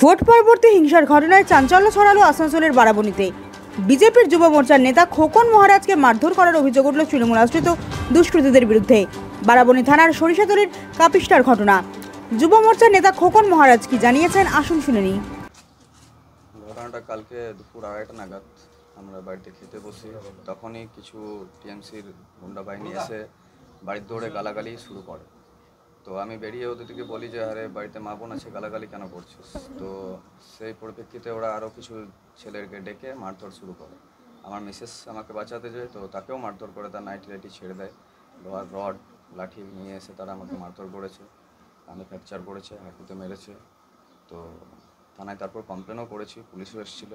Vote পরবর্তী হিংসার ঘটনায় চাঞ্চল্য ছড়ালো আসানসোলের বারাবণীতে। বিজেপির যুব মোর্চার নেতা খোকন মহারাজকে মারধর করার অভিযোগ উঠল তৃণমূল আশ্রিত দুষ্কৃতীদের বিরুদ্ধে। বারাবণী থানার সরিষাতলির কাপিস্টার ঘটনা। যুব মোর্চার নেতা খোকন মহারাজ কি জানিয়েছেন, আসুন শুনে নিই। ঘটনাটা কালকে দুপুর 2:30 নাগাদ আমরা বাড়িতে খেতে বসি, তখনই কিছু টিএমসির গুন্ডা বাহিনী এসে বাড়ির দৌড়ে গালাগালি শুরু করে। তো আমি বেরিয়ে ওদেরকে বলি যে আরে বাড়িতে মা বোন আছে, গালাগালি কেন করছিস? তো সেই পরিপ্রেক্ষিতে ওরা আরও কিছু ছেলেকে ডেকে মারধর শুরু করে। আমার মিসেস আমাকে বাঁচাতে যায়, তো তাকেও মারধর করে, তার নাইটি লাইটি ছেড়ে দেয়। লোহার রড লাঠি নিয়ে এসে তারা আমাকে মারধর করেছে, কানে ফ্র্যাকচার করেছে, হাঁটুতে মেরেছে। তো থানায় তারপর কমপ্লেনও করেছি, পুলিশও এসেছিল।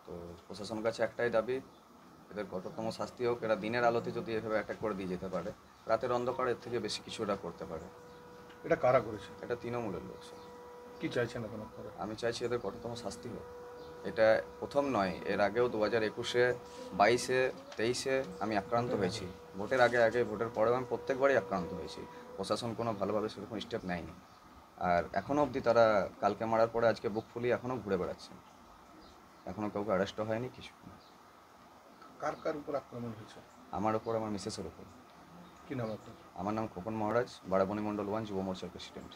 তো প্রশাসনের কাছে একটাই দাবি, এদের কঠোরতম শাস্তি হোক। এরা দিনের আলোতে যদি এভাবে অ্যাটাক করে দিয়ে যেতে পারে, রাতের অন্ধকারে এর থেকে বেশি কিছু এরা করতে পারে। এটা কারা করেছে? এটা তৃণমূলের লোক। কি চাইছেন এখন আপনারা? আমি চাইছি এদের কঠোরতম শাস্তি হোক। এটা প্রথম নয়, এর আগেও 2021-এ, 22-এ, 23-এ আমি আক্রান্ত হয়েছি। ভোটের আগে ভোটের পরেও আমি প্রত্যেকবারই আক্রান্ত হয়েছি। প্রশাসন কোনো ভালোভাবে সেরকম স্টেপ নেয়নি। আর এখনও অবধি তারা কালকে মারার পরে আজকে বুক ফুলিয়ে এখনও ঘুরে বেড়াচ্ছে। এখনও কাউকে অ্যারেস্টও হয়নি, কিছু না। কার কার উপর আক্রমণ হয়েছে? আমার ওপর, আমার মিসেসের ওপর। কি নাম আপনার? আমার নাম খোকন মহারাজ, বারাবণী মণ্ডল 1 যুব মোর্চার প্রেসিডেন্ট।